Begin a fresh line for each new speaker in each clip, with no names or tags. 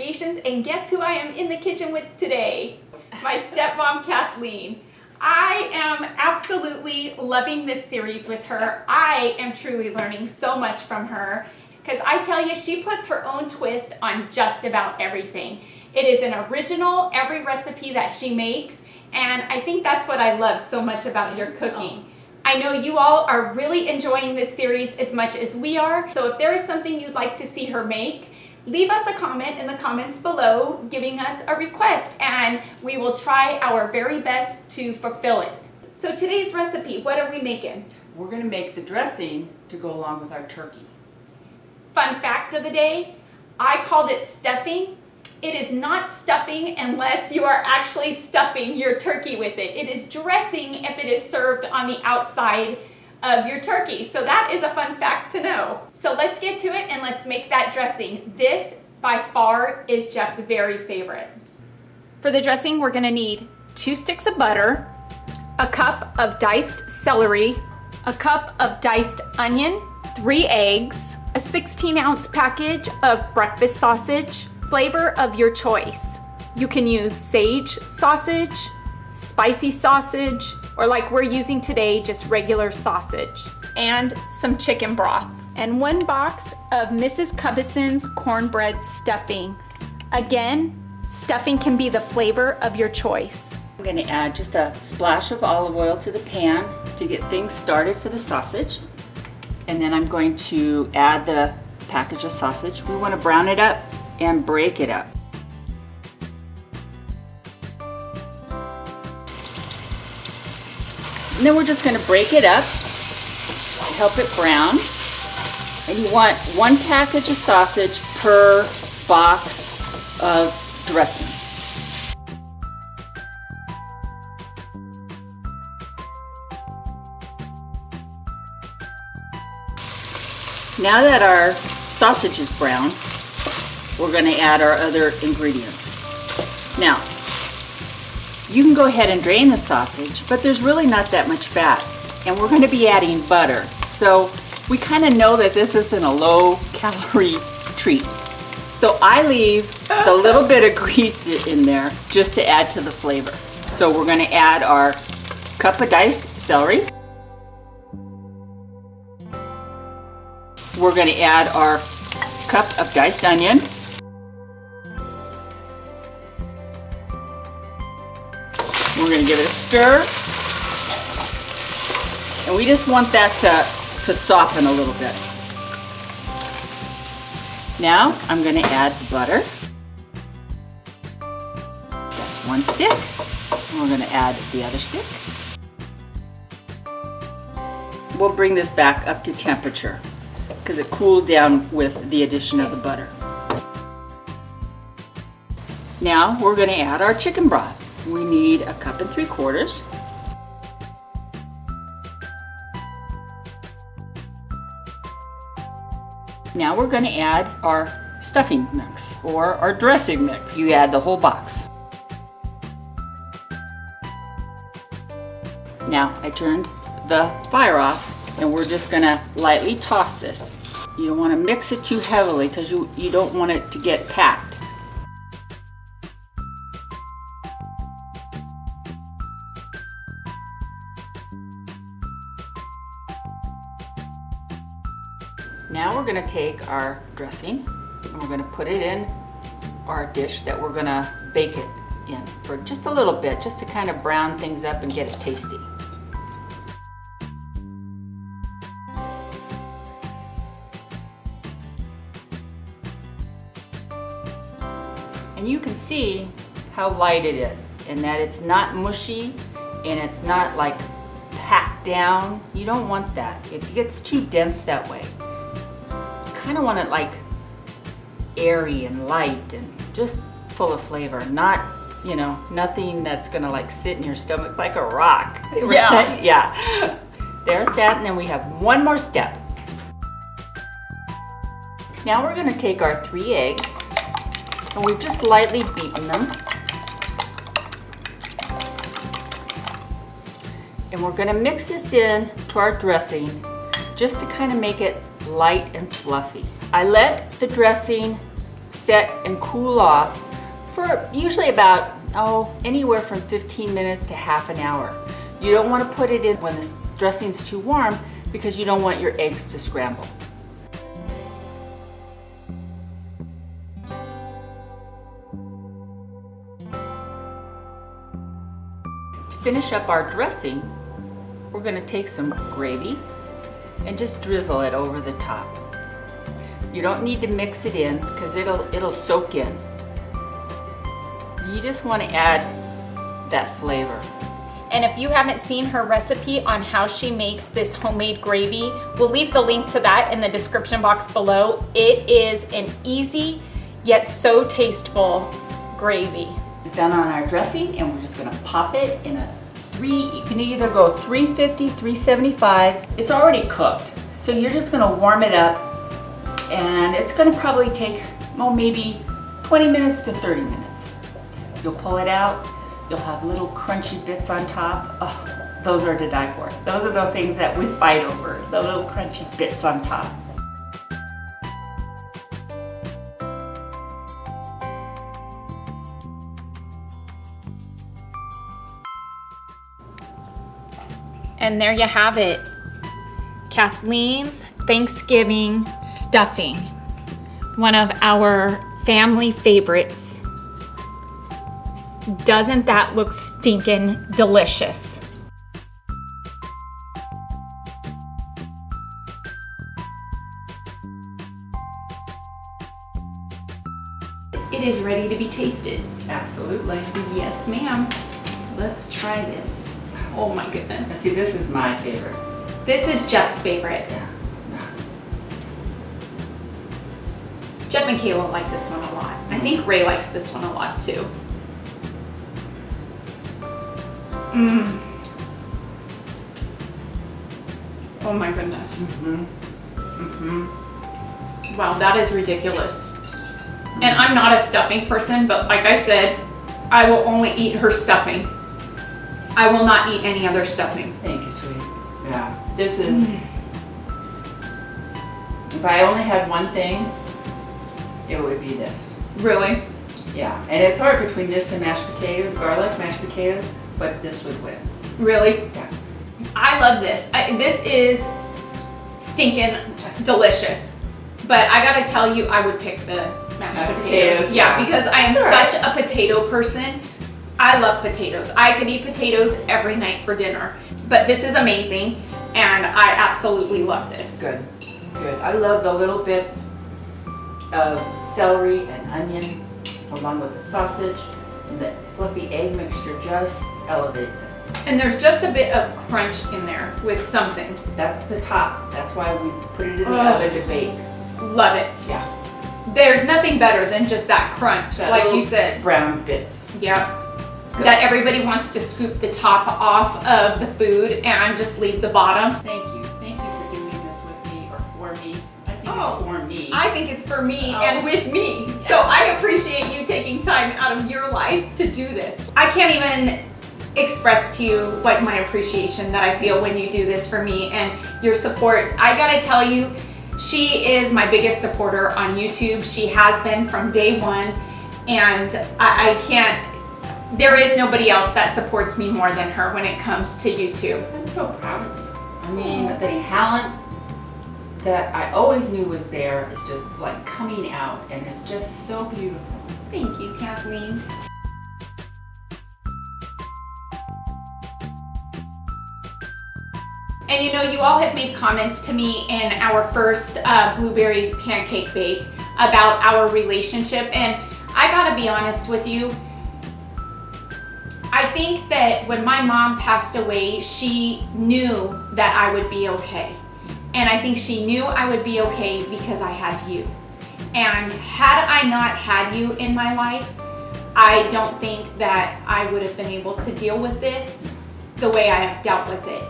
Creations, and guess who I am in the kitchen with today? My stepmom, Kathleen. I am absolutely loving this series with her. I am truly learning so much from her because I tell you, she puts her own twist on just about everything. It is an original, every recipe that she makes, and I think that's what I love so much about your cooking. I know you all are really enjoying this series as much as we are, so if there is something you'd like to see her make, leave us a comment in the comments below giving us a request, and we will try our very best to fulfill it. So today's recipe, what are we making?
We're going to make the dressing to go along with our turkey.
Fun fact of the day, I called it stuffing. It is not stuffing unless you are actually stuffing your turkey with it. It is dressing if it is served on the outside of your turkey. So that is a fun fact to know. So let's get to it and let's make that dressing. This by far is Jeff's very favorite. For the dressing, we're gonna need 2 sticks of butter, a cup of diced celery, a cup of diced onion, 3 eggs, a 16-ounce package of breakfast sausage, flavor of your choice. You can use sage sausage, spicy sausage, or like we're using today, just regular sausage, and some chicken broth, and 1 box of Mrs. Cubison's cornbread stuffing. Again, stuffing can be the flavor of your choice.
I'm going to add just a splash of olive oil to the pan to get things started for the sausage. And then I'm going to add the package of sausage. We want to brown it up and break it up. And then we're just going to break it up, help it brown. And you want 1 package of sausage per box of dressing. Now that our sausage is brown, we're going to add our other ingredients. Now, you can go ahead and drain the sausage, but there's really not that much fat. And we're going to be adding butter. So we kind of know that this isn't a low-calorie treat. So I leave a little bit of grease in there just to add to the flavor. So we're going to add our cup of diced celery. We're going to add our cup of diced onion. We're going to give it a stir. And we just want that to soften a little bit. Now I'm going to add the butter. That's 1 stick. And we're going to add the other stick. We'll bring this back up to temperature because it cooled down with the addition of the butter. Now we're going to add our chicken broth. We need 1 3/4 cups. Now we're going to add our stuffing mix or our dressing mix. You add the whole box. Now I turned the fire off and we're just going to lightly toss this. You don't want to mix it too heavily because you don't want it to get packed. Now we're going to take our dressing and we're going to put it in our dish that we're going to bake it in for just a little bit, just to kind of brown things up and get it tasty. And you can see how light it is and that it's not mushy and it's not like packed down. You don't want that. It gets too dense that way. Kind of want it like airy and light and just full of flavor, not, you know, nothing that's gonna like sit in your stomach like a rock.
Yeah.
Yeah. There's that, and then we have 1 more step. Now we're gonna take our 3 eggs and we've just lightly beaten them. And we're gonna mix this in to our dressing just to kind of make it light and fluffy. I let the dressing set and cool off for usually about, anywhere from 15 minutes to half an hour. You don't want to put it in when the dressing's too warm because you don't want your eggs to scramble. To finish up our dressing, we're going to take some gravy and just drizzle it over the top. You don't need to mix it in because it'll soak in. You just want to add that flavor.
And if you haven't seen her recipe on how she makes this homemade gravy, we'll leave the link to that in the description box below. It is an easy yet so tasteful gravy.
It's done on our dressing, and we're just going to pop it in a you can either go 350, 375. It's already cooked, so you're just going to warm it up, and it's going to probably take maybe 20 minutes to 30 minutes. You'll pull it out. You'll have little crunchy bits on top. Oh, those are to die for. Those are the things that we fight over, the little crunchy bits on top.
And there you have it. Kathleen's Thanksgiving stuffing. One of our family favorites. Doesn't that look stinking delicious? It is ready to be tasted.
Absolutely.
Yes, ma'am. Let's try this. Oh my goodness.
See, this is my favorite.
This is Jeff's favorite.
Yeah.
Jeff and Kayla like this one a lot. I think Ray likes this one a lot too. Mmm. Oh my goodness.
Mm-hmm. Mm-hmm.
Wow, that is ridiculous. And I'm not a stuffing person, but like I said, I will only eat her stuffing. I will not eat any other stuffing.
Thank you, sweetie. Yeah, this is, if I only had one thing, it would be this.
Really?
Yeah, and it's hard between this and mashed potatoes, garlic mashed potatoes, but this would win.
Really?
Yeah.
I love this. This is stinking delicious. But I gotta tell you, I would pick the mashed potatoes. Yeah, because I am such a potato person. I love potatoes. I could eat potatoes every night for dinner. But this is amazing, and I absolutely love this.
Good, good. I love the little bits of celery and onion, along with the sausage, and the fluffy egg mixture just elevates it.
And there's just a bit of crunch in there with something.
That's the top. That's why we put it in the oven to bake.
Love it.
Yeah.
There's nothing better than just that crunch,
That
like you said.
Brown bits.
Yeah.
Good.
That everybody wants to scoop the top off of the food and just leave the bottom.
Thank you. Thank you for doing this with me or for me. I think it's for me.
I think it's for me and with me. So I appreciate you taking time out of your life to do this. I can't even express to you like my appreciation that I feel when you do this for me and your support. I gotta tell you, she is my biggest supporter on YouTube. She has been from day one, and I can't, there is nobody else that supports me more than her when it comes to YouTube.
I'm so proud of you. I mean, the talent that I always knew was there is just like coming out, and it's just so beautiful.
Thank you, Kathleen. And you know, you all have made comments to me in our first blueberry pancake bake about our relationship, and I gotta be honest with you, I think that when my mom passed away, she knew that I would be okay. And I think she knew I would be okay because I had you. And had I not had you in my life, I don't think that I would have been able to deal with this the way I have dealt with it.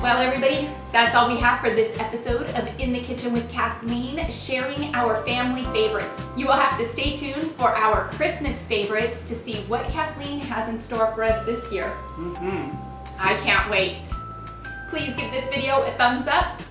Well, everybody, that's all we have for this episode of In the Kitchen with Kathleen, sharing our family favorites. You will have to stay tuned for our Christmas favorites to see what Kathleen has in store for us this year. I can't wait. Please give this video a thumbs up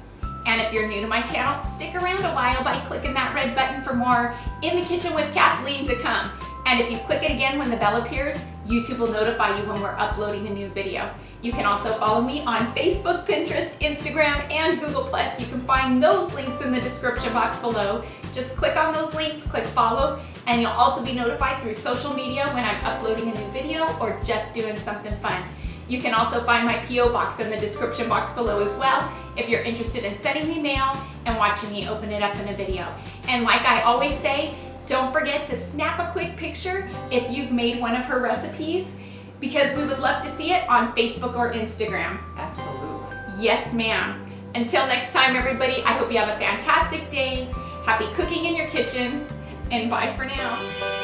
And if you're new to my channel, stick around a while by clicking that red button for more In the Kitchen with Kathleen to come. And if you click it again when the bell appears, YouTube will notify you when we're uploading a new video. You can also follow me on Facebook, Pinterest, Instagram, and Google+. You can find those links in the description box below. Just click on those links, click follow, and you'll also be notified through social media when I'm uploading a new video or just doing something fun. You can also find my P.O. box in the description box below as well if you're interested in sending me mail and watching me open it up in a video. And like I always say, don't forget to snap a quick picture if you've made one of her recipes, because we would love to see it on Facebook or Instagram.
Absolutely.
Yes, ma'am. Until next time, everybody, I hope you have a fantastic day. Happy cooking in your kitchen, and bye for now.